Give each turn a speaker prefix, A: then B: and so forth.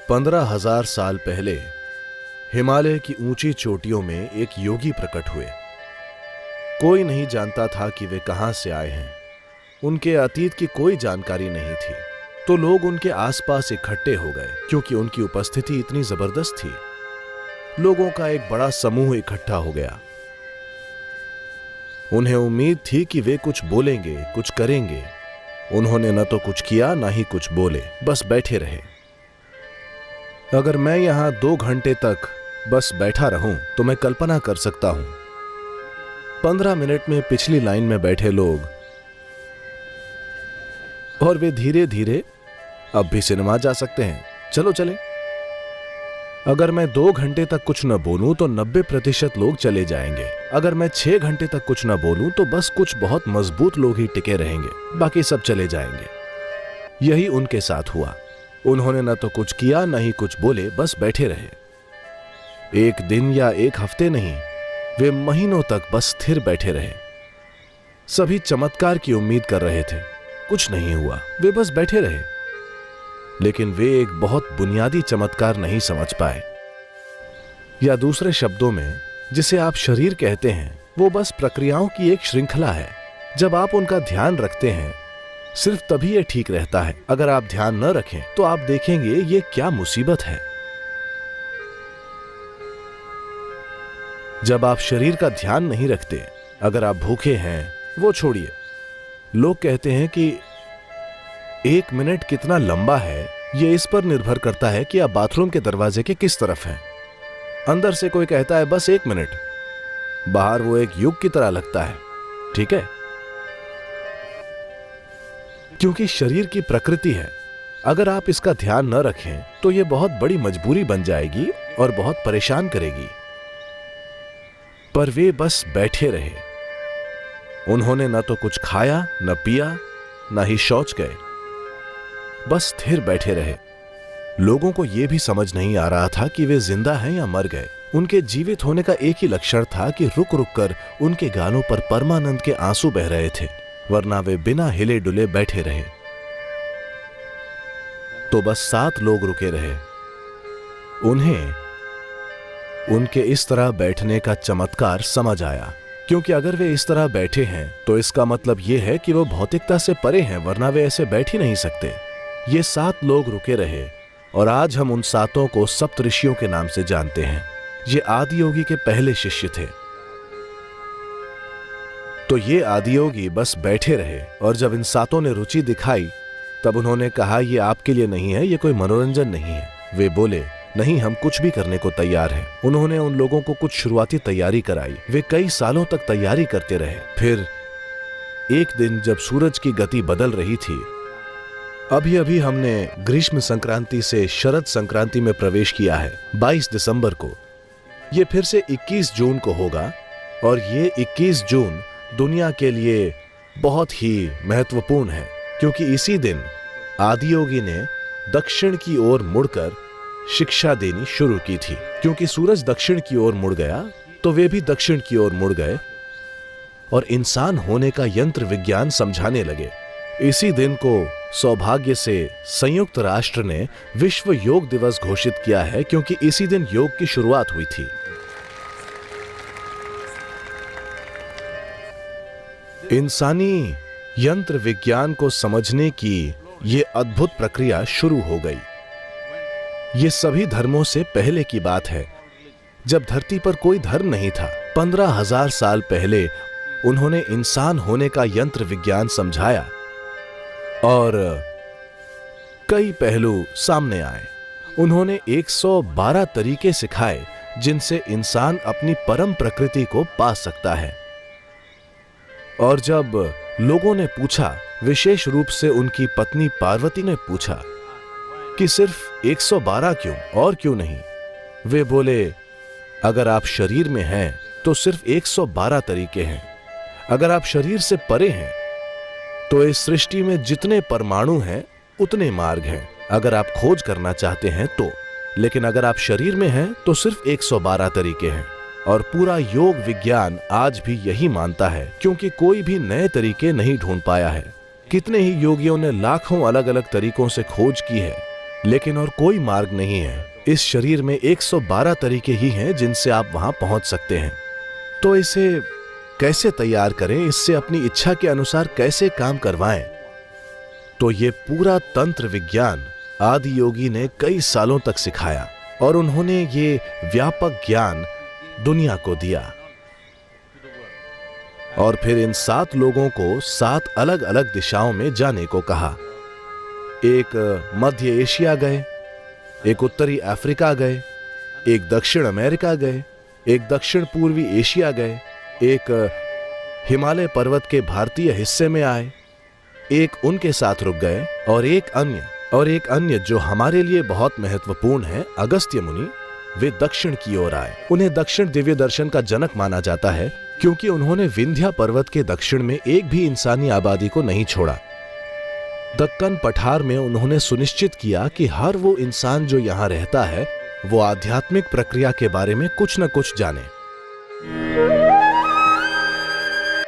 A: 15,000 साल पहले हिमालय की ऊंची चोटियों में एक योगी प्रकट हुए। कोई नहीं जानता था कि वे कहां से आए हैं। उनके अतीत की कोई जानकारी नहीं थी, तो लोग उनके आसपास इकट्ठे हो गए क्योंकि उनकी उपस्थिति इतनी जबरदस्त थी। लोगों का एक बड़ा समूह इकट्ठा हो गया। उन्हें उम्मीद थी कि वे कुछ बोलेंगे, कुछ करेंगे। उन्होंने न तो कुछ किया, न ही कुछ बोले, बस बैठे रहे। अगर मैं यहां 2 घंटे तक बस बैठा रहूं तो मैं कल्पना कर सकता हूं 15 मिनट में पिछली लाइन में बैठे लोग, और वे धीरे धीरे अब भी सिनेमा जा सकते हैं। चलो चले। अगर मैं 2 घंटे तक कुछ न बोलूं तो 90% लोग चले जाएंगे। अगर मैं 6 घंटे तक कुछ न बोलूं तो बस कुछ बहुत मजबूत लोग ही टिके रहेंगे, बाकी सब चले जाएंगे। यही उनके साथ हुआ। उन्होंने न तो कुछ किया, न ही कुछ बोले, बस बैठे रहे। एक दिन या एक हफ्ते नहीं, वे महीनों तक बस स्थिर बैठे रहे। सभी चमत्कार की उम्मीद कर रहे थे, कुछ नहीं हुआ, वे बस बैठे रहे। लेकिन वे एक बहुत बुनियादी चमत्कार नहीं समझ पाए, या दूसरे शब्दों में जिसे आप शरीर कहते हैं, वो बस प्रक्रियाओं की एक श्रृंखला है। जब आप उनका ध्यान रखते हैं, सिर्फ तभी ये ठीक रहता है। अगर आप ध्यान न रखें तो आप देखेंगे ये क्या मुसीबत है। जब आप शरीर का ध्यान नहीं रखते, अगर आप भूखे हैं, वो छोड़िए। लोग कहते हैं कि 1 मिनट कितना लंबा है, ये इस पर निर्भर करता है कि आप बाथरूम के दरवाजे के किस तरफ हैं। अंदर से कोई कहता है बस 1 मिनट, बाहर वो एक युग की तरह लगता है। ठीक है, क्योंकि शरीर की प्रकृति है। अगर आप इसका ध्यान न रखें तो यह बहुत बड़ी मजबूरी बन जाएगी और बहुत परेशान करेगी। पर वे बस बैठे रहे। उन्होंने न तो कुछ खाया, न पिया, न ही शौच गए, बस स्थिर बैठे रहे। लोगों को यह भी समझ नहीं आ रहा था कि वे जिंदा हैं या मर गए। उनके जीवित होने का एक ही लक्षण था कि रुक रुक कर उनके गालों पर परमानंद के आंसू बह रहे थे, वरना वे बिना हिले डुले बैठे रहे। तो बस 7 लोग रुके रहे। उन्हें उनके इस तरह बैठने का चमत्कार समझ आया, क्योंकि अगर वे इस तरह बैठे हैं तो इसका मतलब यह है कि वो भौतिकता से परे हैं, वरना वे ऐसे बैठ ही नहीं सकते। ये 7 लोग रुके रहे, और आज हम उन 7 को सप्तऋषियों के नाम से जानते हैं। ये आदियोगी के पहले शिष्य थे। तो ये आदियोगी बस बैठे रहे, और जब इन 7 ने रुचि दिखाई तब उन्होंने कहा, ये आपके लिए नहीं है, ये कोई मनोरंजन नहीं है। वे बोले, नहीं, हम कुछ भी करने को तैयार हैं। उन्होंने उन लोगों को कुछ शुरुआती तैयारी कराई। वे कई सालों तक तैयारी करते रहे। फिर एक दिन जब सूरज की गति बदल रही थी, अभी अभी हमने ग्रीष्म संक्रांति से शरद संक्रांति में प्रवेश किया है। 22 दिसंबर को ये फिर से 21 जून को होगा, और ये 21 जून दुनिया के लिए बहुत ही महत्वपूर्ण है, क्योंकि इसी दिन आदियोगी ने दक्षिण की ओर मुड़कर शिक्षा देनी शुरू की थी। क्योंकि सूरज दक्षिण की ओर मुड़ गया तो वे भी दक्षिण की ओर मुड़ गए और इंसान होने का यंत्र विज्ञान समझाने लगे। इसी दिन को सौभाग्य से संयुक्त राष्ट्र ने विश्व योग दिवस घोषित किया है, क्योंकि इसी दिन योग की शुरुआत हुई थी। इंसानी यंत्र विज्ञान को समझने की यह अद्भुत प्रक्रिया शुरू हो गई। ये सभी धर्मों से पहले की बात है, जब धरती पर कोई धर्म नहीं था। 15,000 साल पहले उन्होंने इंसान होने का यंत्र विज्ञान समझाया, और कई पहलू सामने आए। उन्होंने 112 तरीके सिखाए जिनसे इंसान अपनी परम प्रकृति को पा सकता है। और जब लोगों ने पूछा, विशेष रूप से उनकी पत्नी पार्वती ने पूछा कि सिर्फ 112 क्यों और क्यों नहीं, वे बोले, अगर आप शरीर में हैं तो सिर्फ 112 तरीके हैं। अगर आप शरीर से परे हैं तो इस सृष्टि में जितने परमाणु हैं उतने मार्ग हैं, अगर आप खोज करना चाहते हैं तो। लेकिन अगर आप शरीर में हैं तो सिर्फ 112 तरीके हैं। और पूरा योग विज्ञान आज भी यही मानता है, क्योंकि कोई भी नए तरीके नहीं ढूंढ पाया है। कितने ही योगियों ने लाखों अलग अलग तरीकों से खोज की है, लेकिन और कोई मार्ग नहीं है। इस शरीर में 112 तरीके ही हैं जिनसे आप वहां पहुंच सकते हैं। तो इसे कैसे तैयार करें, इससे अपनी इच्छा के अनुसार कैसे काम करवाएं? तो ये पूरा तंत्र विज्ञान आदि योगी ने कई सालों तक सिखाया और उन्होंने ये व्यापक ज्ञान दुनिया को दिया। और फिर इन 7 लोगों को 7 अलग अलग दिशाओं में जाने को कहा। एक मध्य एशिया गए, एक उत्तरी अफ्रीका गए, एक दक्षिण अमेरिका गए, एक दक्षिण पूर्वी एशिया गए, एक हिमालय पर्वत के भारतीय हिस्से में आए, एक उनके साथ रुक गए, और एक अन्य जो हमारे लिए बहुत महत्वपूर्ण है, अगस्त्य मुनि, वे दक्षिण की ओर आए। उन्हें दक्षिण दिव्य दर्शन का जनक माना जाता है क्योंकि उन्होंने विंध्या पर्वत के दक्षिण में एक भी इंसानी आबादी को नहीं छोड़ा। दक्कन पठार में उन्होंने सुनिश्चित किया कि हर वो इंसान जो यहाँ रहता है वो आध्यात्मिक प्रक्रिया के बारे में कुछ न कुछ जाने।